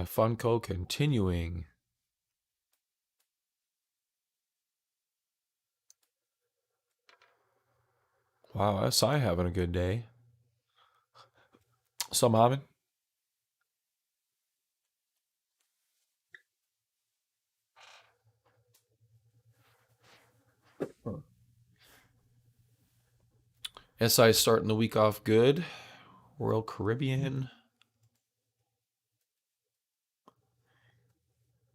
Funko continuing. Wow, SI having a good day. Some Mohammed? SI starting the week off good. Royal Caribbean.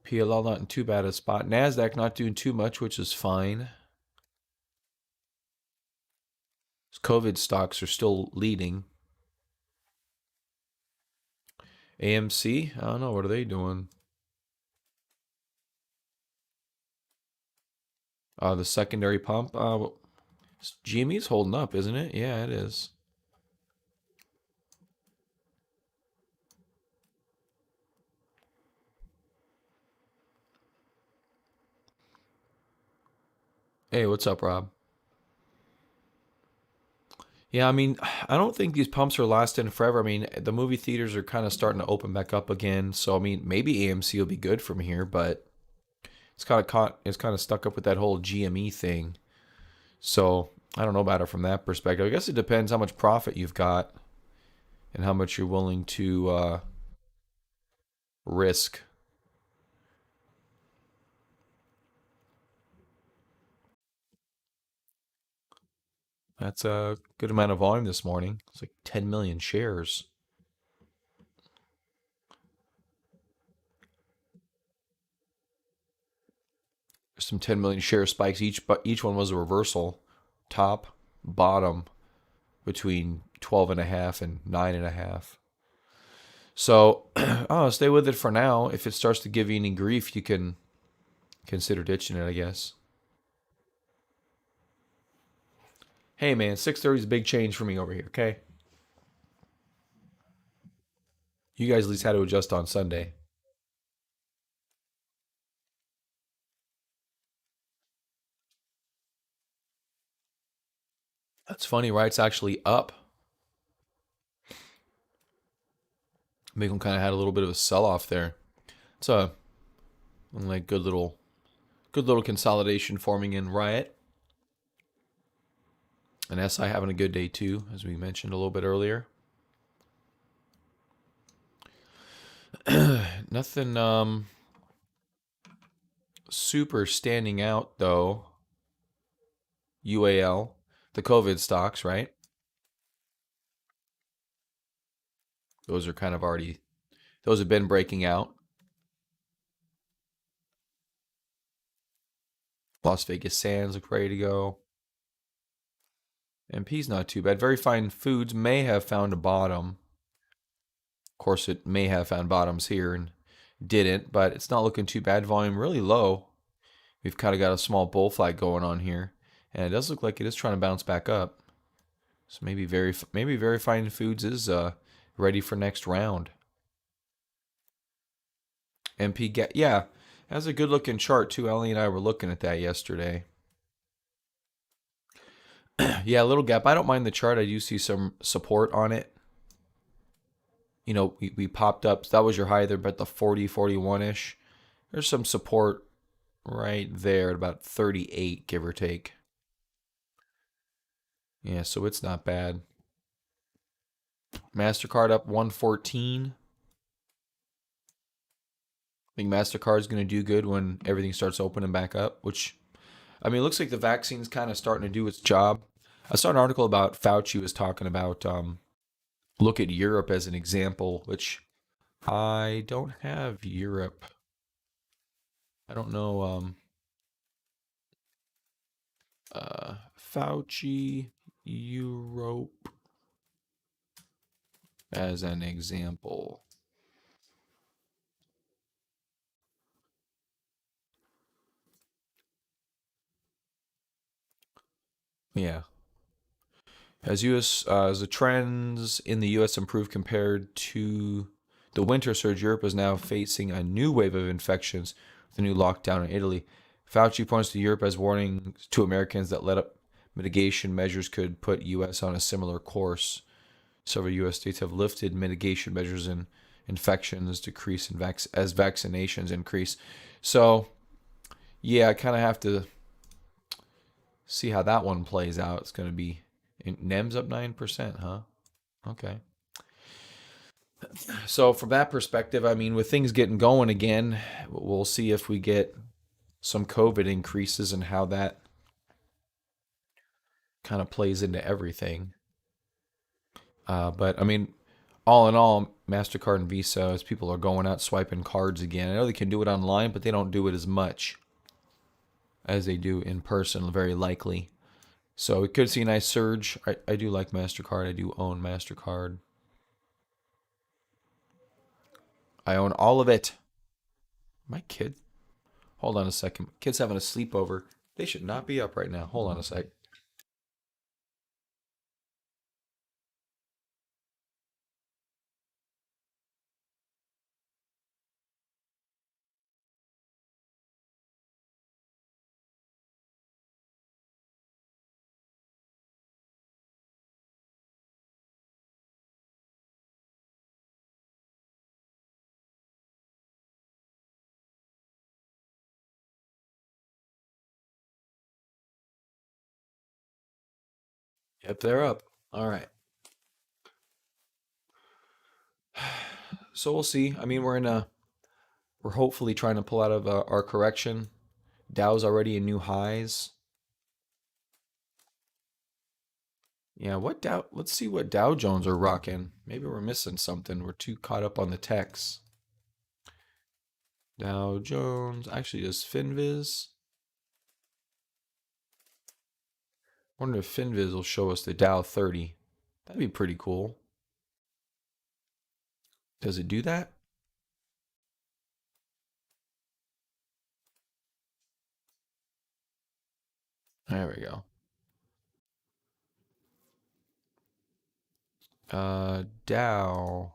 PLL not in too bad a spot. NASDAQ not doing too much, which is fine. COVID stocks are still leading. AMC, I don't know. What are they doing? The secondary pump. GME's holding up, isn't it? Yeah, it is. Hey, what's up, Rob? Yeah, I mean, I don't think these pumps are lasting forever. I mean, the movie theaters are kind of starting to open back up again. So, I mean, maybe AMC will be good from here, but it's kind of stuck up with that whole GME thing. So, I don't know about it from that perspective. I guess it depends how much profit you've got and how much you're willing to risk. That's a good amount of volume this morning. It's like 10 million shares. There's some 10 million share spikes each, but each one was a reversal, top, bottom, between 12 and a half and 9 and a half. So, oh, stay with it for now. If it starts to give you any grief, you can consider ditching it, I guess. Hey, man, 6:30 is a big change for me over here, okay? You guys at least had to adjust on Sunday. That's funny, right? It's actually up. Macom kind of had a little bit of a sell-off there. It's a like good little consolidation forming in Riot. And SI having a good day too, as we mentioned a little bit earlier. Nothing super standing out though. UAL, the COVID stocks, right? Those are kind of already those have been breaking out. Las Vegas Sands look ready to go. MP's not too bad. Very Fine Foods may have found a bottom. Of course, it may have found bottoms here and didn't, but it's not looking too bad. Volume really low. We've kind of got a small bull flag going on here, and it does look like it is trying to bounce back up. So maybe Very Fine Foods is ready for next round. MP get yeah, has a good looking chart too. Ellie and I were looking at that yesterday. Yeah, a little gap. I don't mind the chart. I do see some support on it. You know, we popped up. That was your high there, but the 40, 41 ish. There's some support right there at about 38, give or take. Yeah, so it's not bad. MasterCard up 114. I think MasterCard's going to do good when everything starts opening back up, which, I mean, it looks like the vaccine's kind of starting to do its job. I saw an article about Fauci was talking about look at Europe as an example, which I don't have Europe. I don't know. Fauci, Europe as an example. Yeah. As the trends in the U.S. improve compared to the winter surge, Europe is now facing a new wave of infections with a new lockdown in Italy. Fauci points to Europe as warning to Americans that let up mitigation measures could put U.S. on a similar course. Several U.S. states have lifted mitigation measures and infections decrease in as vaccinations increase. So, yeah, I kind of have to see how that one plays out. It's going to be NEM's up 9%, huh? Okay. So from that perspective, I mean, with things getting going again, we'll see if we get some COVID increases and how that kind of plays into everything. But I mean, all in all, MasterCard and Visa, as people are going out swiping cards again, I know they can do it online, but they don't do it as much as they do in person, very likely. So we could see a nice surge. I do like MasterCard. I do own MasterCard. I own all of it. My kid. Hold on a second. Kid's having a sleepover. They should not be up right now. Hold on a sec. Yep, they're up. All right. So we'll see. I mean, we're hopefully trying to pull out of our correction. Dow's already in new highs. Yeah, what Dow? Let's see what Dow Jones are rocking. Maybe we're missing something. We're too caught up on the techs. Dow Jones. Actually, does Finviz? Wonder if Finviz will show us the Dow 30. That'd be pretty cool. Does it do that? There we go. Dow.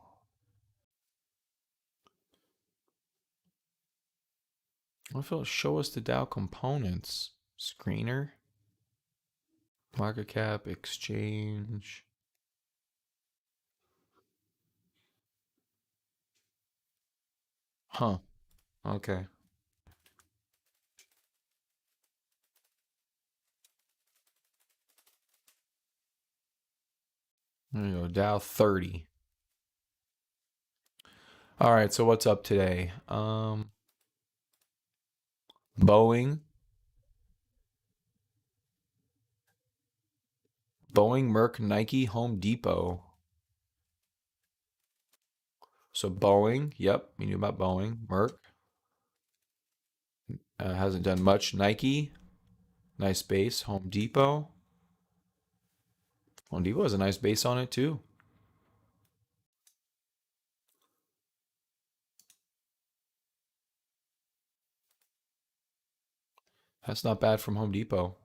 What if it'll show us the Dow components? Screener, market cap, exchange. Huh. Okay. There you go. Dow 30. All right. So what's up today? Boeing. Boeing, Merck, Nike, Home Depot. So Boeing. Yep. We knew about Boeing. Merck. Hasn't done much. Nike. Nice base. Home Depot. Home Depot has a nice base on it too. That's not bad from Home Depot.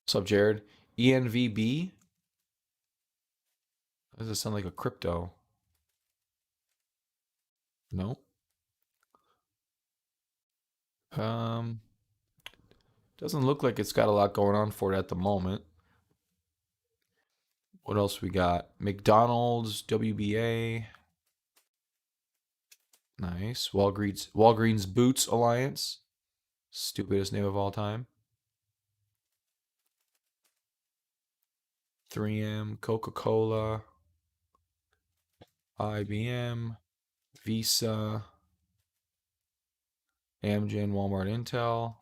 What's up, Jared? ENVB? Does it sound like a crypto? No. Um, doesn't look like it's got a lot going on for it at the moment. What else we got? McDonald's, WBA. Nice. Walgreens Boots Alliance. Stupidest name of all time. 3M, Coca-Cola, IBM, Visa, Amgen, Walmart, Intel.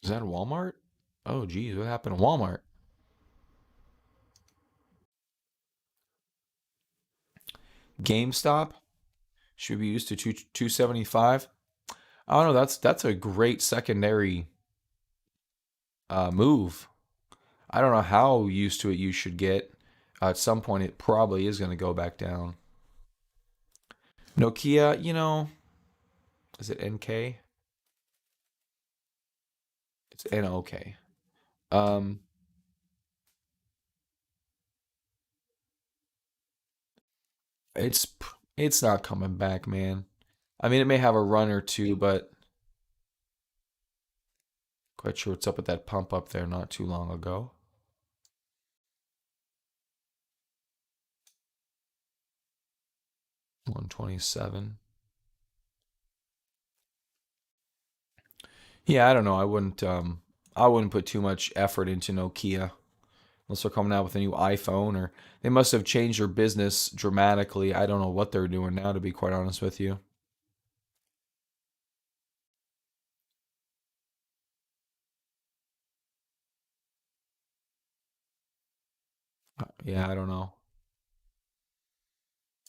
Is that Walmart? Oh, geez, what happened to Walmart? GameStop should be used to 275. I don't know. That's a great secondary move. I don't know how used to it you should get. At some point, it probably is going to go back down. Nokia, is it NK? It's NOK. Um, It's it's not coming back, man. I mean, it may have a run or two, but quite sure what's up with that pump up there not too long ago. 127. Yeah, I don't know. I wouldn't put too much effort into Nokia unless they're coming out with a new iPhone or they must have changed their business dramatically. I don't know what they're doing now, to be quite honest with you. Yeah, I don't know.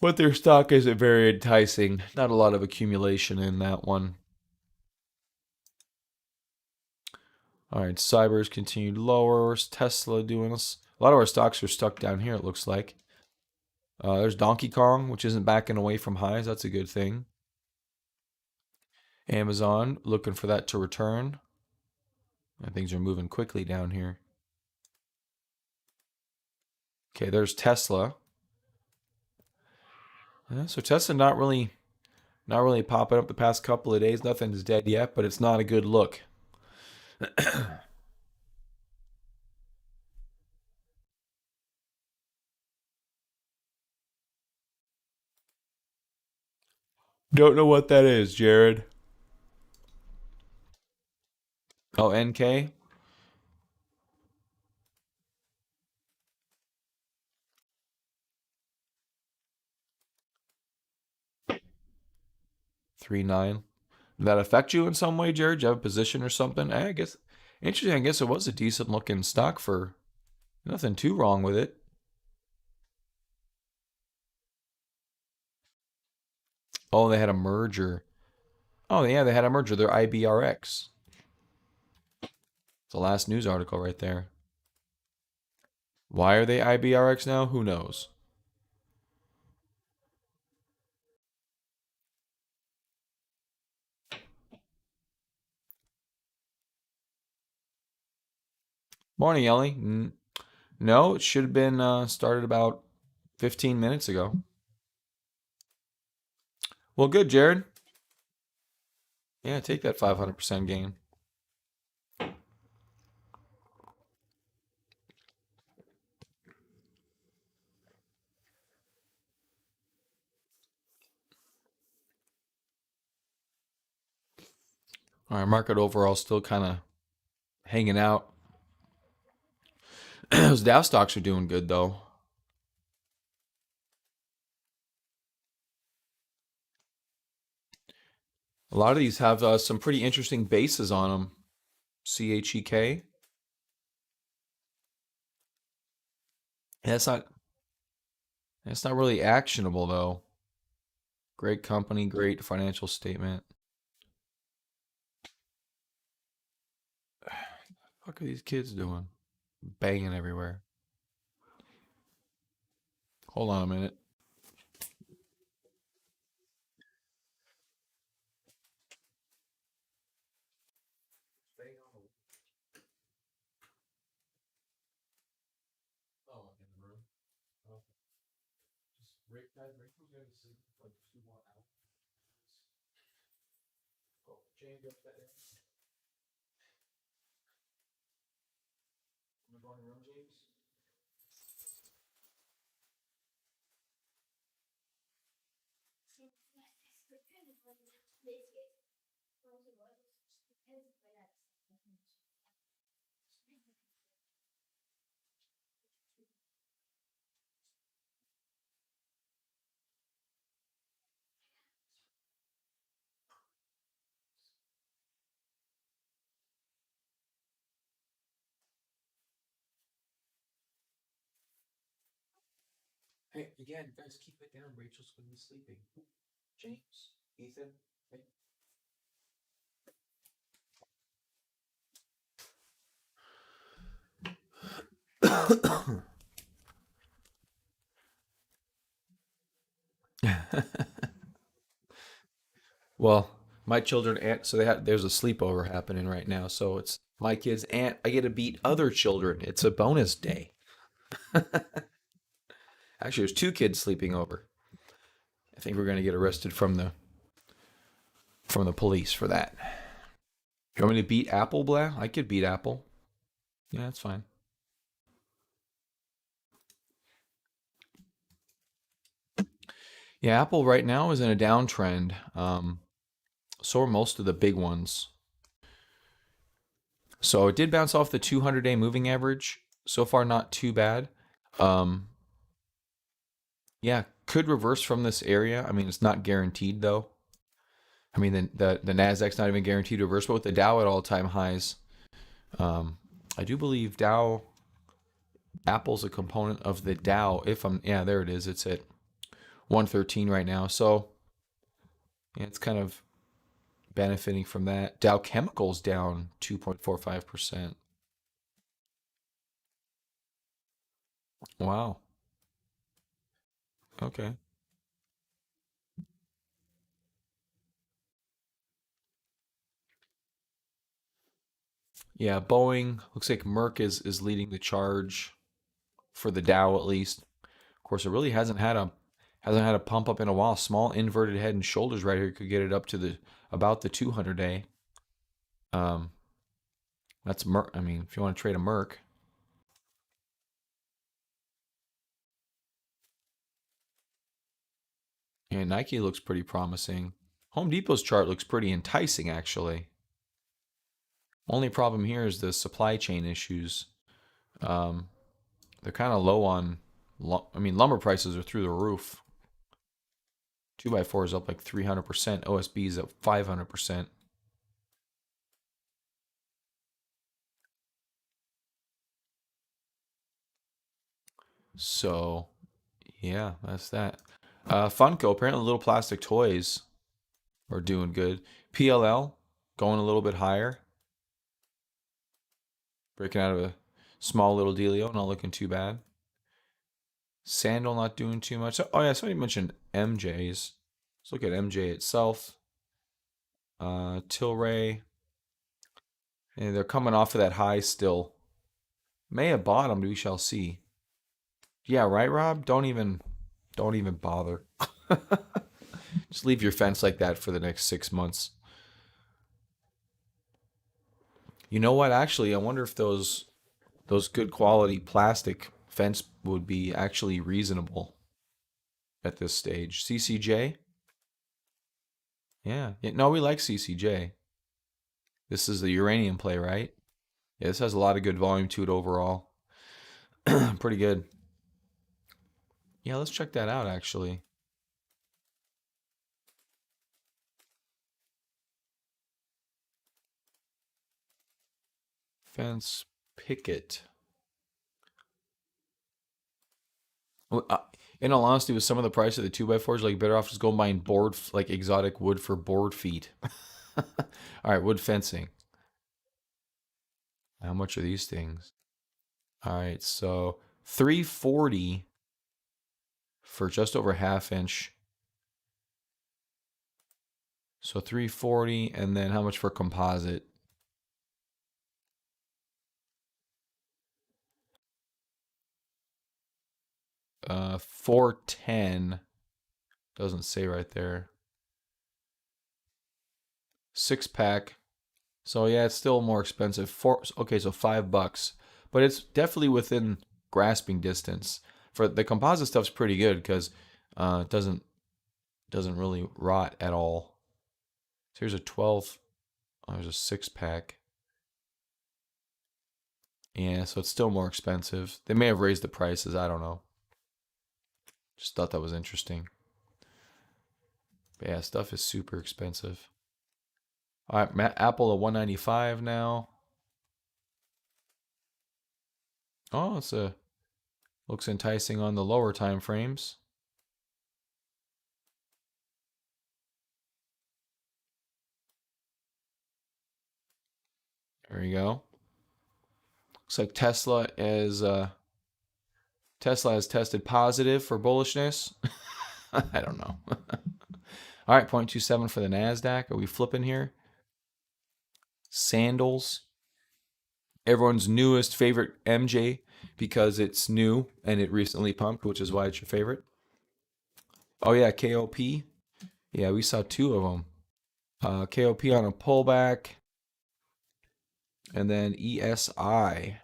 But their stock isn't very enticing. Not a lot of accumulation in that one. All right, Cyber's continued lower. Where's Tesla doing us? A lot of our stocks are stuck down here, it looks like. There's Donkey Kong, which isn't backing away from highs. That's a good thing. Amazon, looking for that to return. And things are moving quickly down here. Okay, there's Tesla. Yeah, so Tesla not really popping up the past couple of days. Nothing's dead yet, but it's not a good look. Don't know what that is, Jared. Oh, NK 39. Did that affect you in some way, Jared? Do you have a position or something? I guess interesting. I guess it was a decent looking stock for nothing too wrong with it. Oh, they had a merger. Oh, yeah, they had a merger. They're IBRX. The last news article right there. Why are they IBRX now? Who knows? Morning, Ellie. No, it should have been started about 15 minutes ago. Well, good, Jared. Yeah, take that 500% gain. All right, market overall still kind of hanging out. Those Dow stocks are doing good, though. A lot of these have some pretty interesting bases on them. CHEK. That's not really actionable though. Great company, great financial statement. What are these kids doing? Banging everywhere. Hold on a minute. Hey, again, guys, keep it down. Rachel's going to be sleeping. James, Ethan. Hey. Well, my children aunt so there's a sleepover happening right now. So it's my kids aunt. I get to beat other children. It's a bonus day. Actually, there's two kids sleeping over. I think we're gonna get arrested from the police for that. You want me to beat Apple, Blah? I could beat Apple. Yeah, that's fine. Yeah, Apple right now is in a downtrend. So are most of the big ones. So it did bounce off the 200-day moving average. So far, not too bad. Um, yeah, could reverse from this area. I mean, it's not guaranteed though. I mean, the Nasdaq's not even guaranteed to reverse, but with the Dow at all-time highs, I do believe Apple's a component of the Dow. Yeah, there it is. It's at 113 right now. So yeah, it's kind of benefiting from that. Dow Chemicals down 2.45%. Wow. Okay. Yeah, Boeing looks like Merck is leading the charge for the Dow at least. Of course, it really hasn't had a pump up in a while. Small inverted head and shoulders right here could get it up to the about the 200-day. Um, that's Merck. I mean, if you want to trade a Merck, and Nike looks pretty promising. Home Depot's chart looks pretty enticing actually. Only problem here is the supply chain issues. Um, they're kind of low on. I mean, lumber prices are through the roof. 2x4 is up like 300%. OSB is up 500%. So, yeah, that's that. Funko, apparently little plastic toys are doing good. PLL going a little bit higher. Breaking out of a small little dealio, not looking too bad. Sandal not doing too much. Oh yeah, somebody mentioned MJ's. Let's look at MJ itself. Tilray. And they're coming off of that high still. May have bottomed, we shall see. Yeah, right, Rob? Don't even bother. Just leave your fence like that for the next 6 months. You know what? Actually, I wonder if those good quality plastic fence would be actually reasonable at this stage. CCJ? Yeah. Yeah. No, we like CCJ. This is the uranium play, right? Yeah, this has a lot of good volume to it overall. Pretty good. Yeah, let's check that out actually. Fence picket. Well, in all honesty, with some of the price of the 2x4s, like better off just go buying like exotic wood for board feet. All right, wood fencing. How much are these things? All right, so 340 for just over half inch. So 340, and then how much for composite? 410. Doesn't say right there. 6 pack. So yeah, it's still more expensive. Okay, so $5, but it's definitely within grasping distance. For the composite stuff's pretty good because it doesn't really rot at all. So here's a 12. Oh, there's a 6 pack. Yeah, so it's still more expensive. They may have raised the prices. I don't know. Just thought that was interesting. But yeah, stuff is super expensive. All right, Apple at 195 now. Oh, looks enticing on the lower time frames. There we go. Looks like Tesla has tested positive for bullishness. I don't know. All right, 0.27 for the Nasdaq. Are we flipping here? Sandals. Everyone's newest favorite MJ because it's new and it recently pumped, which is why it's your favorite. Oh yeah, KOP. Yeah, we saw two of them. KOP on a pullback, and then ESI.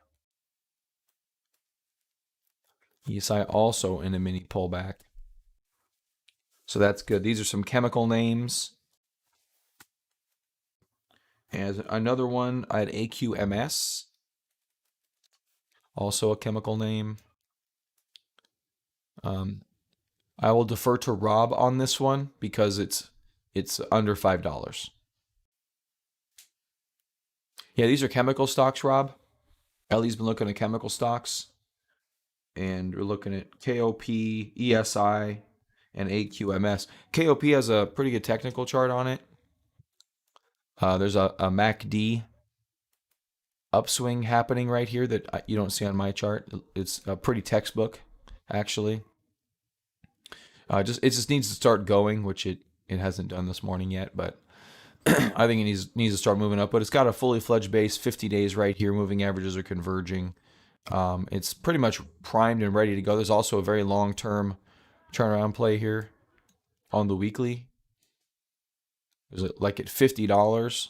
ESI also in a mini pullback. So that's good. These are some chemical names. And another one, I had AQMS, also a chemical name. Um, I will defer to Rob on this one because it's under $5. Yeah, these are chemical stocks, Rob. Ellie's been looking at chemical stocks, and we're looking at KOP, ESI, and AQMS. KOP has a pretty good technical chart on it. There's a MACD upswing happening right here that you don't see on my chart. It's a pretty textbook, actually. It just needs to start going, which it hasn't done this morning yet, but I think it needs to start moving up. But it's got a fully fledged base, 50 days right here. Moving averages are converging. It's pretty much primed and ready to go. There's also a very long term turnaround play here on the weekly. There's like at $50.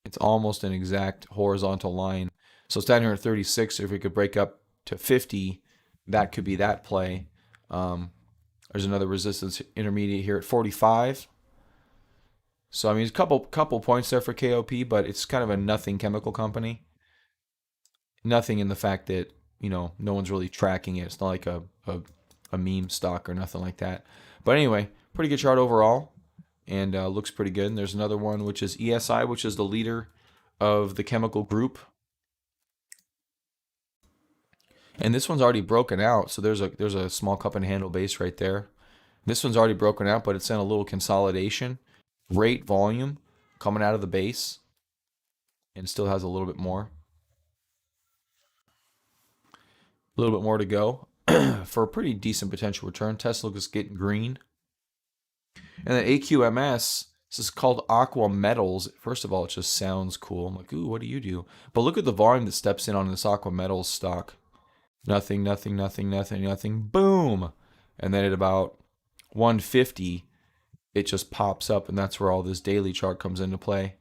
It's almost an exact horizontal line. So it's down here at 36. If we could break up to 50, that could be that play. There's another resistance intermediate here at 45. So I mean, a couple points there for KOP, but it's kind of a nothing chemical company. Nothing in the fact that no one's really tracking it. It's not like a meme stock or nothing like that. But anyway, pretty good chart overall, and looks pretty good. And there's another one which is ESI, which is the leader of the chemical group. And this one's already broken out, so there's a small cup and handle base right there. This one's already broken out, but it's in a little consolidation. Great volume coming out of the base, and still has a little bit more. A little bit more to go for a pretty decent potential return. Tesla is getting green. And then AQMS, this is called Aqua Metals. First of all, it just sounds cool. I'm like, ooh, what do you do? But look at the volume that steps in on this Aqua Metals stock. Nothing, nothing, nothing, nothing, nothing. Boom. And then at about 150, it just pops up, and that's where all this daily chart comes into play.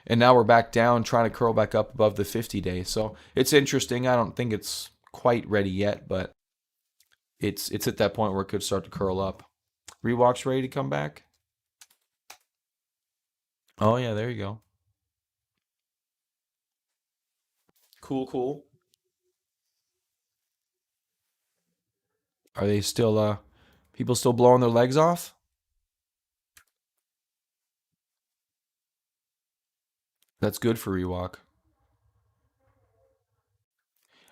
And now we're back down, trying to curl back up above the 50-day. So it's interesting. I don't think it's quite ready yet, but it's at that point where it could start to curl up. Rewalk's ready to come back. Oh yeah, there you go. Cool, cool. Are they still people still blowing their legs off? That's good for Rewalk.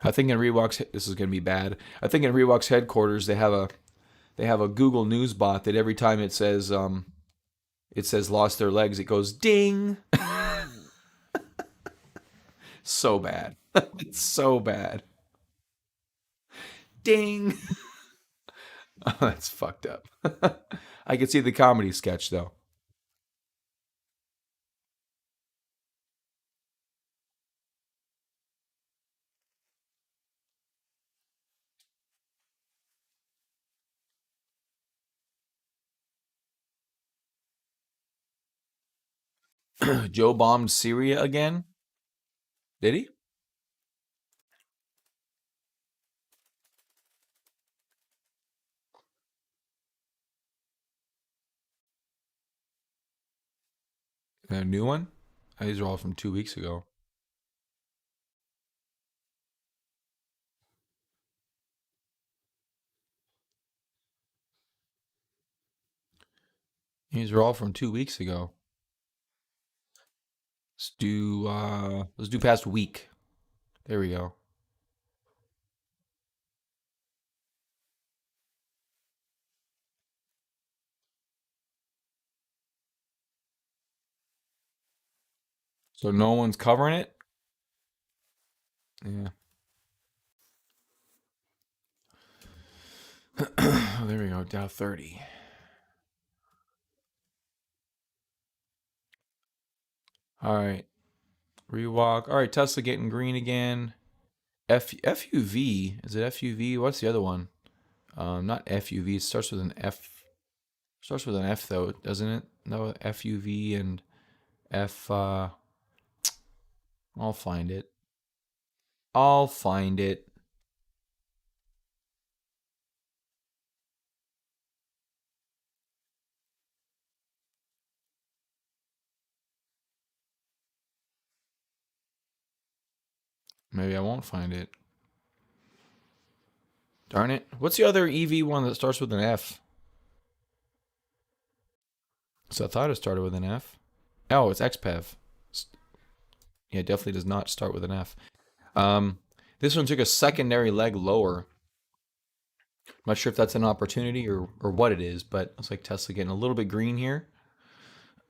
I think in Rewalk's this is gonna be bad. I think in Rewalk's headquarters they have a Google News bot that every time it says lost their legs, it goes ding. So bad. It's so bad. Ding. Oh, that's fucked up. I could see the comedy sketch though. Joe bombed Syria again. Did he? A new one? These are all from 2 weeks ago. These are all from 2 weeks ago. Let's do past week. There we go. So no one's covering it? Yeah. Oh, there we go. Dow 30. All right. Rewalk. All right, Tesla getting green again. FUV. Is it FUV? What's the other one? Not FUV. It starts with an F. Starts with an F though, doesn't it? No, FUV and F. I'll find it. I'll find it. Maybe I won't find it. Darn it. What's the other EV one that starts with an F? So I thought it started with an F. Oh, it's XPEV. Yeah, it definitely does not start with an F. Um, this one took a secondary leg lower. I'm not sure if that's an opportunity or what it is, but looks like Tesla getting a little bit green here,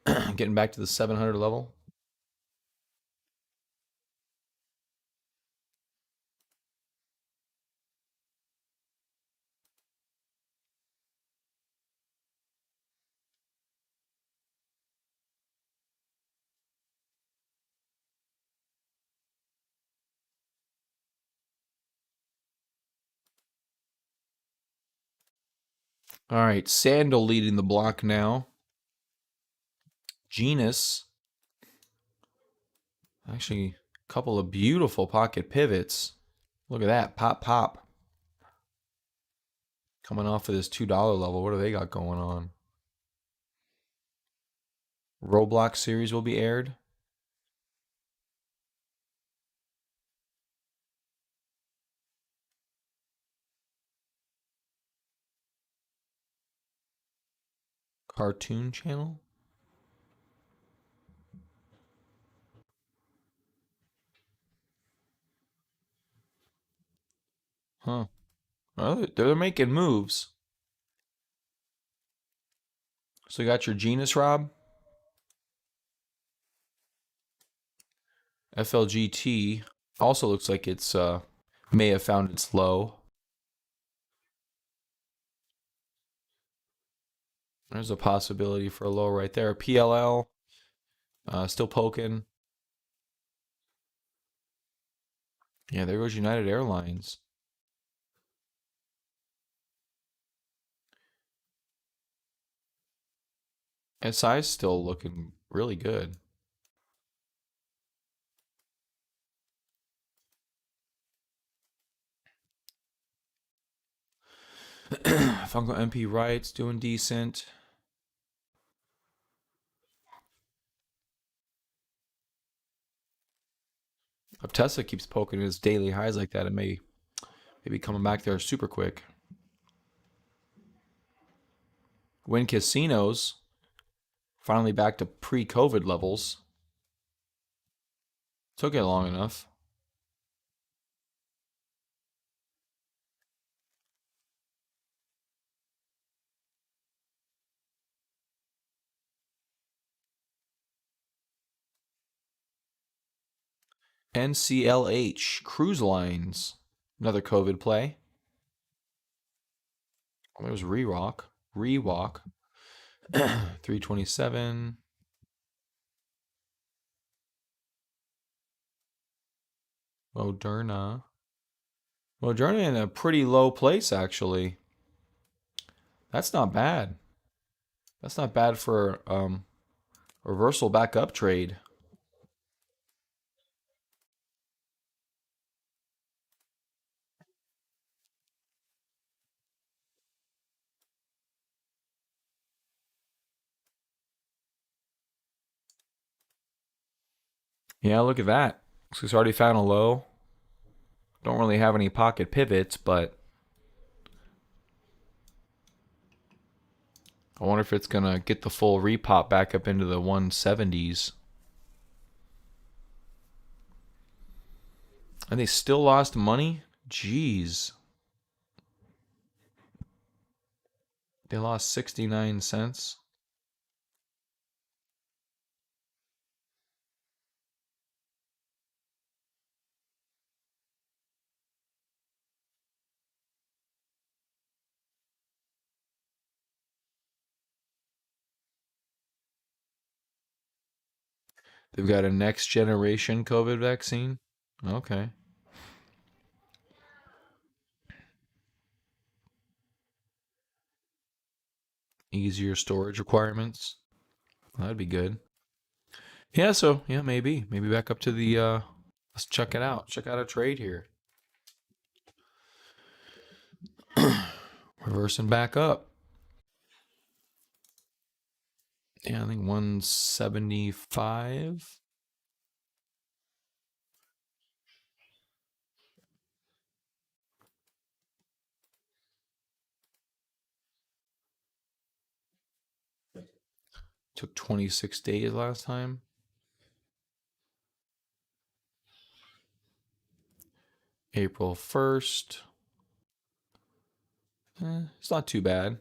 getting back to the 700 level. All right, Sandal leading the block now. Genus, actually, a couple of beautiful pocket pivots. Look at that, pop, pop. Coming off of this $2 level, what do they got going on? Roblox series will be aired. Cartoon channel. Huh. Well, they're making moves. So you got your Genus, Rob. FLGT also looks like it's may have found its low. There's a possibility for a low right there. PLL still poking. Yeah, there goes United Airlines. SI's still looking really good. Funko MP Wright's doing decent. If Tesla keeps poking its daily highs like that, it may be coming back there super quick. Win Casinos finally back to pre-COVID levels. Took it long enough. NCLH Cruise Lines, another COVID play. Oh, it was Rewalk. Rewalk. 327. Moderna. Moderna in a pretty low place, actually. That's not bad. That's not bad for reversal back up trade. Yeah, look at that. It's already found a low. Don't really have any pocket pivots, but I wonder if it's going to get the full repop back up into the 170s. And they still lost money? Jeez. They lost 69 cents. They've got a next generation COVID vaccine. Okay. easier storage requirements. That'd be good. Yeah, so yeah, maybe back up to the let's check it out. Check out a trade here. Reversing back up. Yeah, I think 175. Took 26 days last time. April 1st. It's not too bad.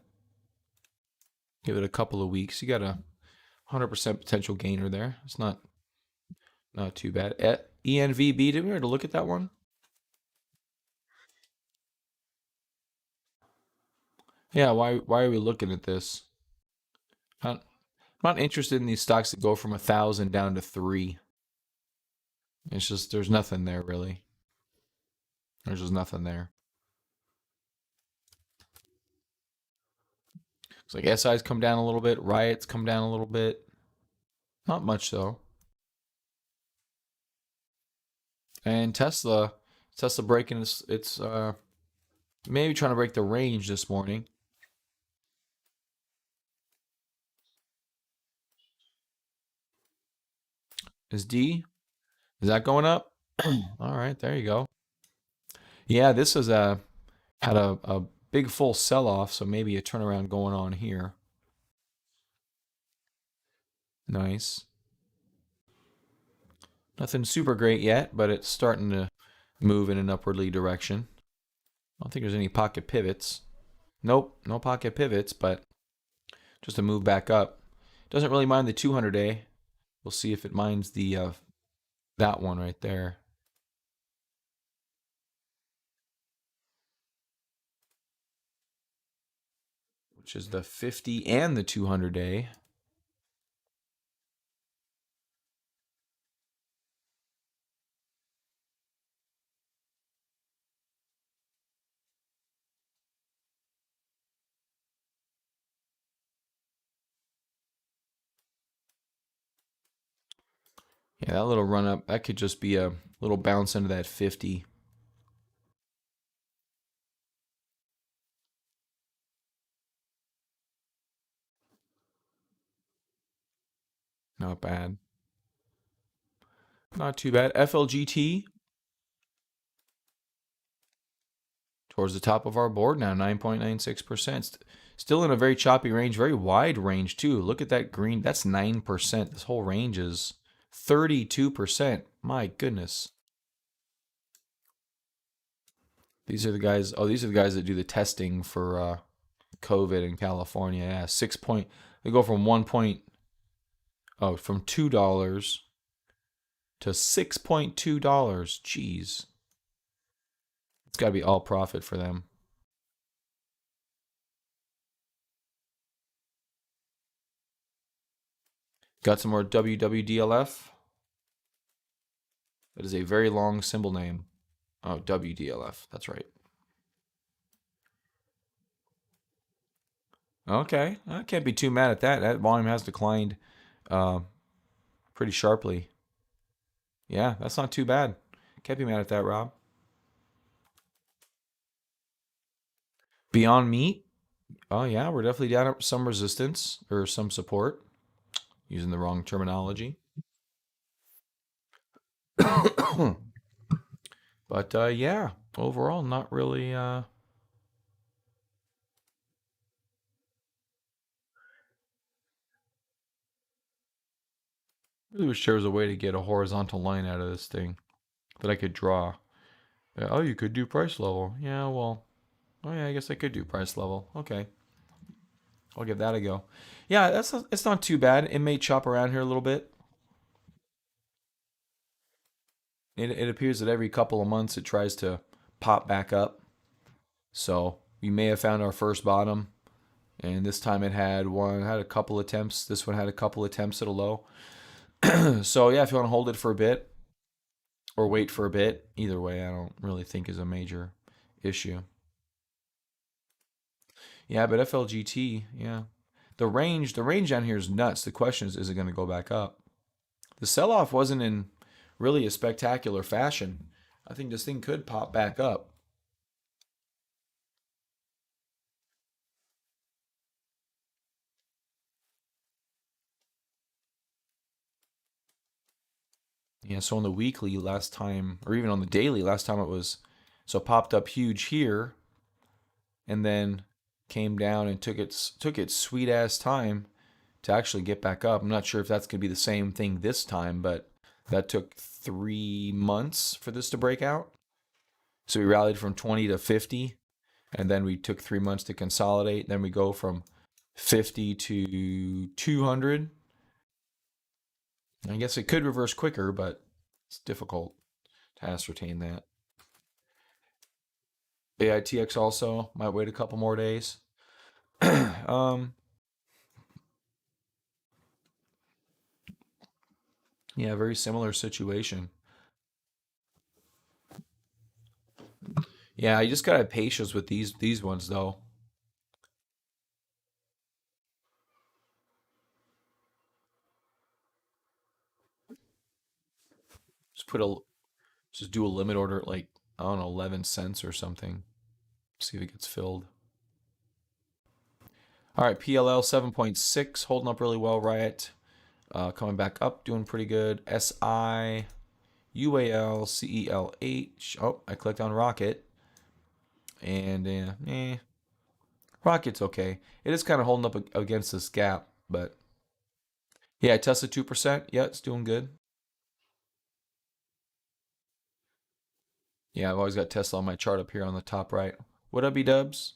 Give it a couple of weeks. You got a 100% potential gainer there. It's not too bad. ENVB, did we already look at that one? Yeah, why are we looking at this? I'm not interested in these stocks that go from 1,000 down to three. It's just there's nothing there really. There's just nothing there. It's like SI's come down a little bit, Riot's come down a little bit. Not much though. And Tesla breaking its maybe trying to break the range this morning. Is that going up? All right, there you go. Yeah, this is had a big full sell off, so maybe a turnaround going on here. Nice. Nothing super great yet, but it's starting to move in an upwardly direction. I don't think there's any pocket pivots. Nope, no pocket pivots, but just a move back up. Doesn't really mind the 200-day. We'll see if it minds the that one right there. Which is the 50 and the 200-day. Yeah, that little run up, that could just be a little bounce into that 50. Not bad. Not too bad. FLGT towards the top of our board now, 9.96%. Still in a very choppy range, very wide range too. Look at that green. That's 9%. This whole range is 32%. My goodness. These are the guys. Oh, these are the guys that do the testing for COVID in California. Yeah, 6 point. They go from 1 point. Oh, from $2 to $6.2. Jeez, it's got to be all profit for them. Got some more WWDLF. That is a very long symbol name. Oh, WDLF. That's right. Okay, I can't be too mad at that. That volume has declined uh, pretty sharply. Yeah, that's not too bad. Can't be mad at that, Rob. Beyond Meat. Oh yeah, we're definitely down at some resistance or some support. Using the wrong terminology. But yeah, overall, not really. Really wish there was a way to get a horizontal line out of this thing that I could draw. Oh, you could do price level. Yeah, well, oh yeah, I guess I could do price level. Okay, I'll give that a go. Yeah, it's not too bad. It may chop around here a little bit. It appears that every couple of months it tries to pop back up. So we may have found our first bottom, and this time it had a couple attempts. This one had a couple attempts at a low. So yeah, if you want to hold it for a bit or wait for a bit, either way, I don't really think is a major issue. Yeah, but FLGT, yeah. the range down here is nuts. The question is it going to go back up? The sell-off wasn't in really a spectacular fashion. I think this thing could pop back up. Yeah, so on the weekly last time, or even on the daily last time, it was so it popped up huge here, and then came down and took its sweet ass time to actually get back up. I'm not sure if that's gonna be the same thing this time, but that took 3 months for this to break out. So we rallied from 20 to 50, and then we took 3 months to consolidate. Then we go from 50 to 200. I guess it could reverse quicker, but it's difficult to ascertain that. AITX also might wait a couple more days. um, yeah, very similar situation. Yeah, you just gotta have patience with these ones though. Just put a just do a limit order at like I don't know 11 cents or something. See if it gets filled. All right, PLL 7.6 holding up really well. Riot coming back up, doing pretty good. SI UAL CELH. Oh, I clicked on Rocket, and Rocket's okay. It is kind of holding up against this gap, but yeah, Tesla 2%. Yeah, it's doing good. Yeah, I've always got Tesla on my chart up here on the top right. What up, dubs?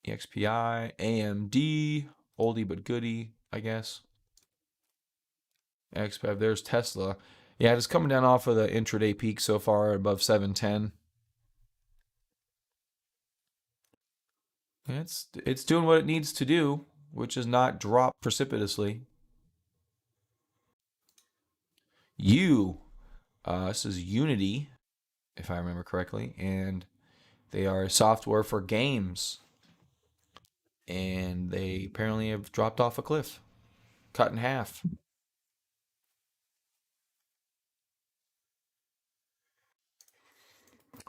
EXPI, AMD, oldie but goodie, I guess. XPEV, there's Tesla. Yeah, it's coming down off of the intraday peak so far, above 710. It's doing what it needs to do, which is not drop precipitously. U, this is Unity, if I remember correctly, and they are software for games, and they apparently have dropped off a cliff, cut in half.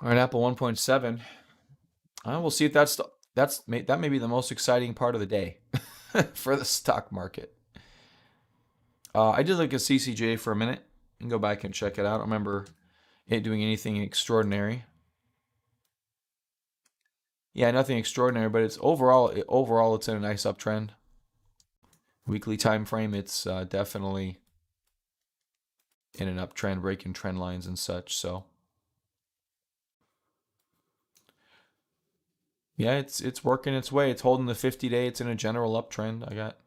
All right, Apple 1.7. We'll see if that may be the most exciting part of the day for the stock market. I did look at CCJ for a minute and go back and check it out. I don't remember it doing anything extraordinary. Yeah, nothing extraordinary, but it's overall it's in a nice uptrend. Weekly time frame, it's definitely in an uptrend, breaking trend lines and such. So yeah, it's working its way. It's holding the 50-day. It's in a general uptrend. I got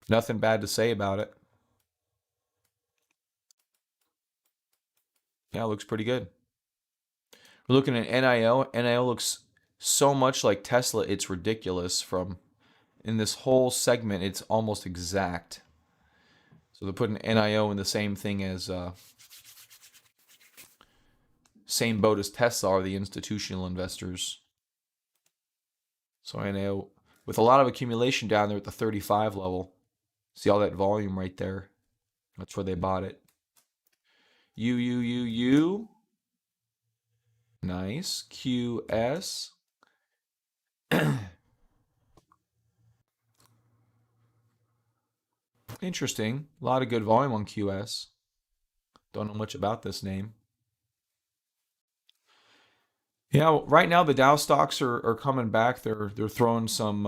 nothing bad to say about it. Yeah, it looks pretty good. We're looking at NIO. NIO looks so much like Tesla, it's ridiculous. From in this whole segment, it's almost exact. So they're putting NIO in the same thing as same boat as Tesla are the institutional investors. So NIO with a lot of accumulation down there at the 35 level. See all that volume right there? That's where they bought it. U. Nice. QS. Interesting. A lot of good volume on QS. Don't know much about this name. Yeah, well, right now the Dow stocks are coming back. They're throwing some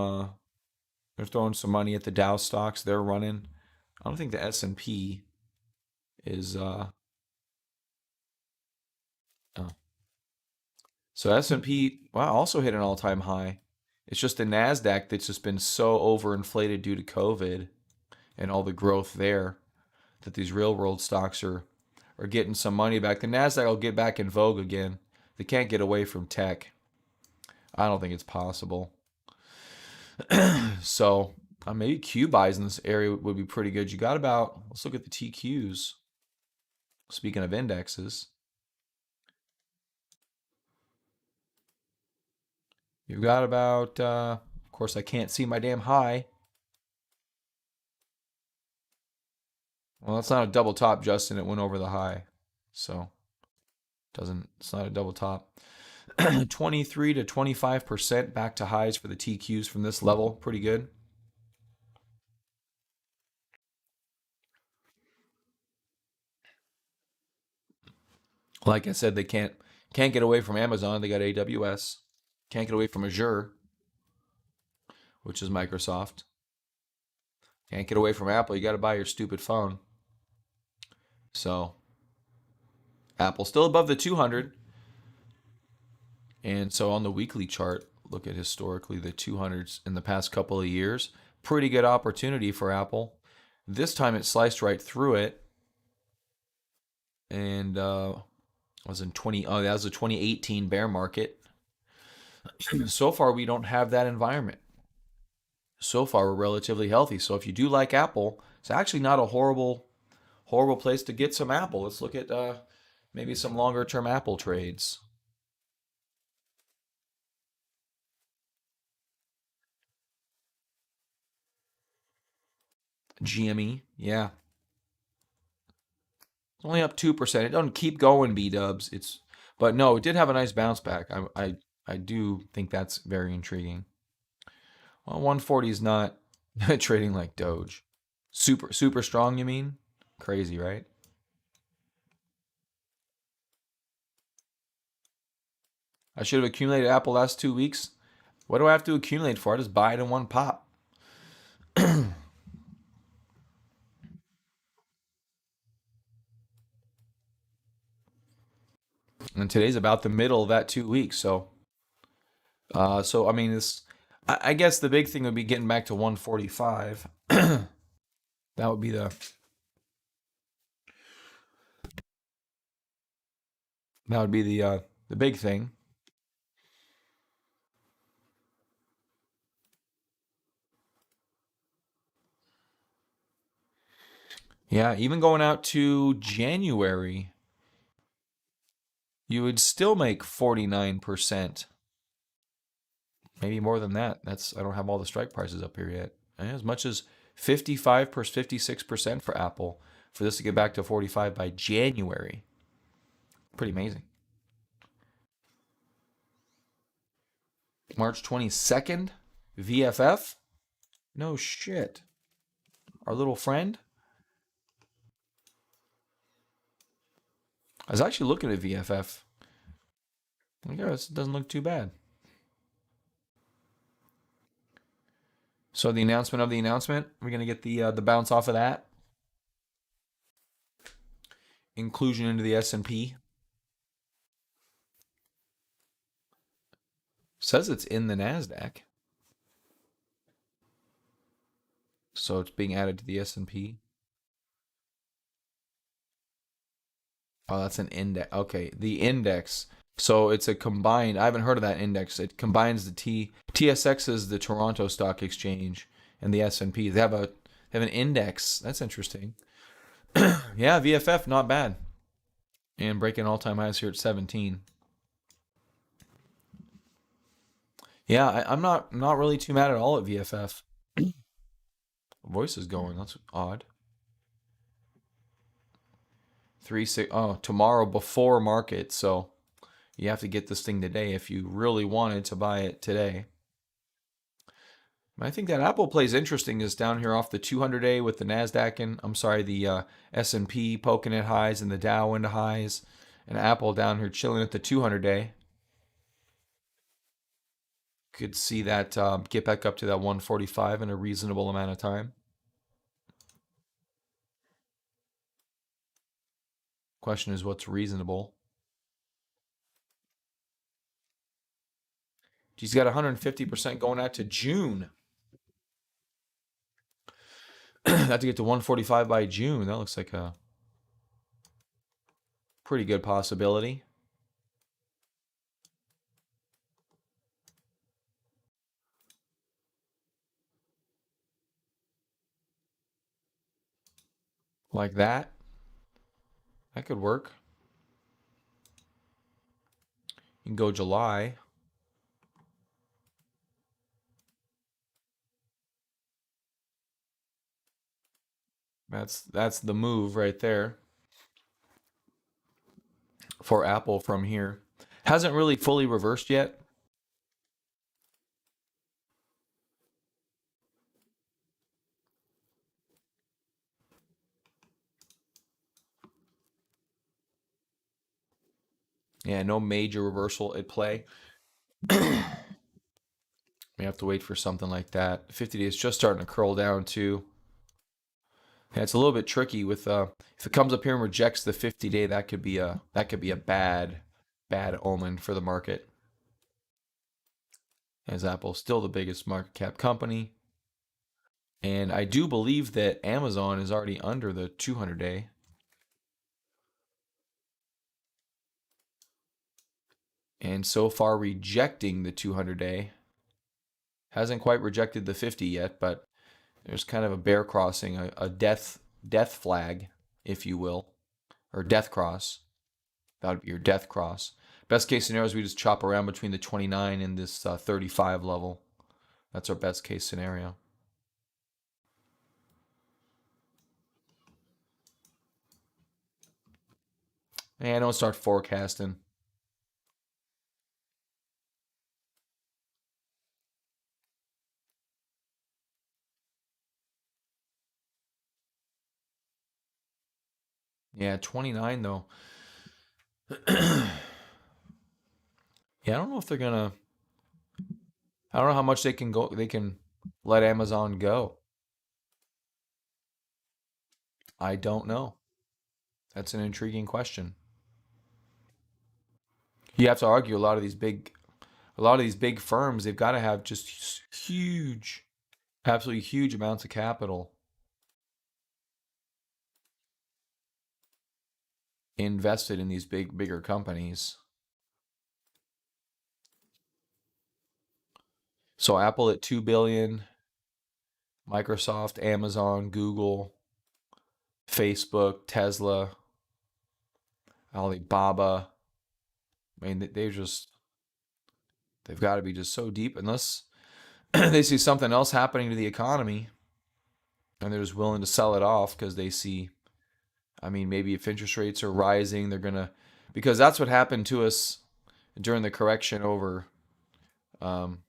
money at the Dow stocks. They're running. I don't think the S&P is oh. So S&P wow also hit an all-time high. It's just the Nasdaq that's just been so overinflated due to COVID and all the growth there that these real world stocks are getting some money back. The Nasdaq will get back in vogue again. They can't get away from tech. I don't think it's possible. So maybe Q buys in this area would be pretty good. You got about let's look at the TQs. Speaking of indexes, You've got about, of course, I can't see my damn high. Well, that's not a double top, Justin. It went over the high. So, it's not a double top. 23 to 25% back to highs for the TQs from this level. Pretty good. Like I said, they can't get away from Amazon. They got AWS. Can't get away from Azure, which is Microsoft. Can't get away from Apple. You got to buy your stupid phone. So Apple still above the 200. And so on the weekly chart, look at historically the 200s in the past couple of years. Pretty good opportunity for Apple. This time it sliced right through it. And was in 20. Oh, that was a 2018 bear market. So far, we don't have that environment. So far, we're relatively healthy. So if you do like Apple, it's actually not a horrible place to get some Apple. Let's look at maybe some longer term Apple trades. GME, yeah, it's only up 2%. It doesn't keep going, B Dubs. But no, it did have a nice bounce back. I do think that's very intriguing. Well, 140 is not trading like Doge. Super strong, you mean? Crazy, right? I should have accumulated Apple last 2 weeks. What do I have to accumulate for? I just buy it in one pop. And today's about the middle of that 2 weeks. So I mean, I guess the big thing would be getting back to 145. That would be the big thing. Yeah, even going out to January, you would still make 49%. Maybe more than that. I don't have all the strike prices up here yet. As much as 55 per 56% for Apple for this to get back to 45 by January. Pretty amazing. March 22nd, VFF? No shit. Our little friend? I was actually looking at VFF. I guess it doesn't look too bad. So the announcement of the announcement, we're gonna get the bounce off of that. Inclusion into the S&P. Says it's in the Nasdaq, so it's being added to the S&P. Oh, that's an index. Okay, the index. So it's a combined. I haven't heard of that index. It combines the TSX is the Toronto Stock Exchange and the S&P. They have an index. That's interesting. Yeah, VFF not bad. And breaking all-time highs here at 17. Yeah, I'm not really too mad at all at VFF. Voice is going. That's odd. 3 6. Oh, tomorrow before market. So you have to get this thing today if you really wanted to buy it today. I think that Apple plays interesting is down here off the 200-day with the Nasdaq and I'm sorry, the S&P poking at highs and the Dow into highs, and Apple down here chilling at the 200-day. Could see that get back up to that 145 in a reasonable amount of time. Question is what's reasonable. She's got 150% going out to June. Have to get to 145 by June. That looks like a pretty good possibility. Like that. That could work. You can go July. That's the move right there for Apple from here. Hasn't really fully reversed yet. Yeah, no major reversal at play. We have to wait for something like that. 50 days just starting to curl down too. Yeah, it's a little bit tricky with if it comes up here and rejects the 50-day, that could be a bad omen for the market. As Apple's still the biggest market cap company, and I do believe that Amazon is already under the 200-day, and so far rejecting the 200-day. Hasn't quite rejected the 50 yet, but there's kind of a bear crossing, a death flag, if you will, or death cross. That would be your death cross. Best case scenario is we just chop around between the 29 and this 35 level. That's our best case scenario. And don't start forecasting. Yeah, 29 though. Yeah, I don't know if they're gonna. I don't know how much they can go. They can let Amazon go. I don't know. That's an intriguing question. You have to argue a lot of these big firms. They've got to have just huge, absolutely huge amounts of capital invested in these bigger companies. So Apple at 2 billion, Microsoft, Amazon, Google, Facebook, Tesla, Alibaba. I mean, they've got to be just so deep unless they see something else happening to the economy and they're just willing to sell it off because they see, I mean, maybe if interest rates are rising, they're going to, because that's what happened to us during the correction over, um,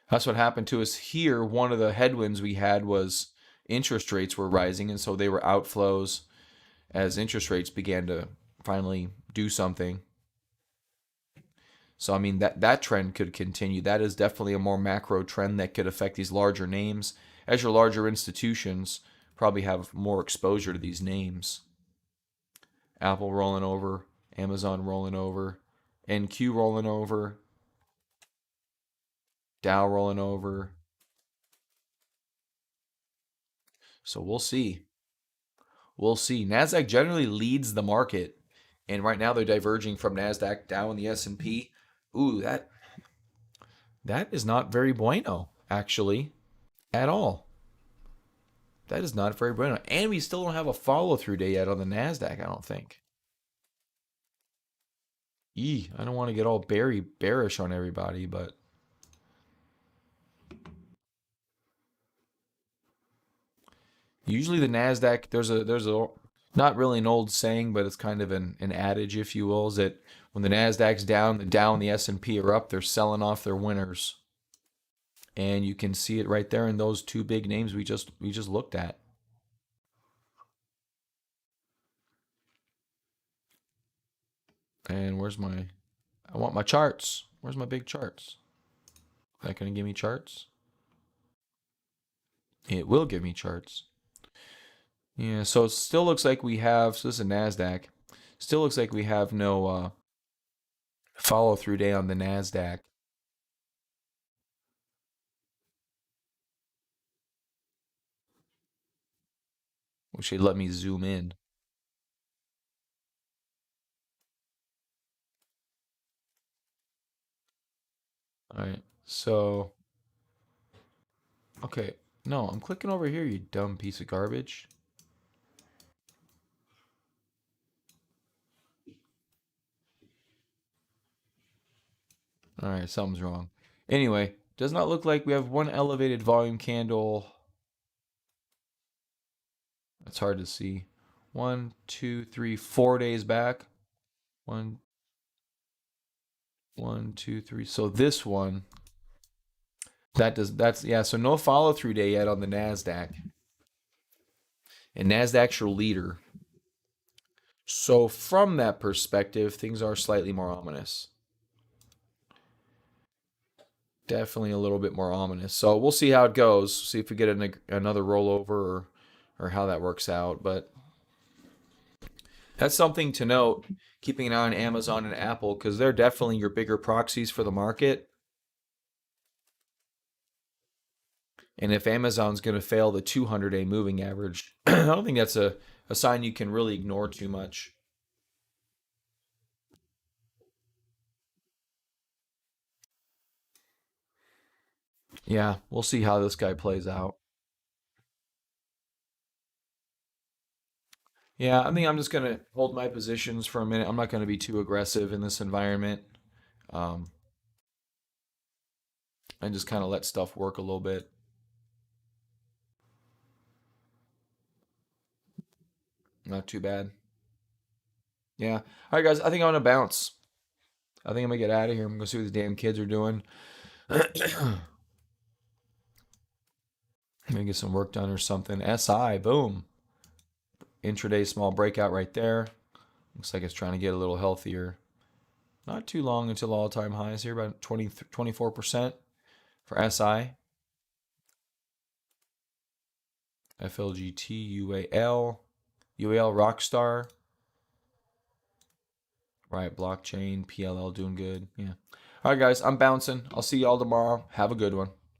that's what happened to us here. One of the headwinds we had was interest rates were rising, and so they were outflows as interest rates began to finally do something. So I mean that trend could continue. That is definitely a more macro trend that could affect these larger names. As your larger institutions probably have more exposure to these names. Apple rolling over, Amazon rolling over, NQ rolling over, Dow rolling over. So we'll see. We'll see. Nasdaq generally leads the market, and right now they're diverging from Nasdaq, Dow, and the S&P. Ooh, that is not very bueno, actually, at all. That is not very bueno. And we still don't have a follow through day yet on the NASDAQ, I don't think. I don't want to get all bearish on everybody, but usually the NASDAQ, there's a not really an old saying, but it's kind of an adage, if you will, is that when the NASDAQ's down, the Dow and the S&P are up, they're selling off their winners. And you can see it right there in those two big names we just looked at. And I want my charts. Where's my big charts? Is that going to give me charts? It will give me charts. Yeah, so it still looks like we have, so this is a NASDAQ. Still looks like we have no follow through day on the NASDAQ. Which should let me zoom in. All right, so, okay. No, I'm clicking over here, you dumb piece of garbage. All right, something's wrong. Anyway, does not look like we have one elevated volume candle. It's hard to see. 1, 2, 3, 4 days back. One, 1, 2, 3. So this one, that's yeah. So no follow through day yet on the Nasdaq, and Nasdaq's your leader. So from that perspective, things are slightly more ominous. Definitely a little bit more ominous. So we'll see how it goes. See if we get another rollover or how that works out. But that's something to note. Keeping an eye on Amazon and Apple because they're definitely your bigger proxies for the market. And if Amazon's going to fail the 200-day moving average, I don't think that's a sign you can really ignore too much. Yeah, we'll see how this guy plays out. Yeah, I think I'm just going to hold my positions for a minute. I'm not going to be too aggressive in this environment um, and just kind of let stuff work a little bit. Not too bad. Yeah. All right, guys, I think I'm going to bounce. I think I'm going to get out of here. I'm going to see what the damn kids are doing. Maybe get some work done or something. SI, boom. Intraday small breakout right there. Looks like it's trying to get a little healthier. Not too long until all-time highs here, about 24% for SI. FLGT, UAL Rockstar. Right, blockchain, PLL doing good. Yeah. All right, guys, I'm bouncing. I'll see y'all tomorrow. Have a good one.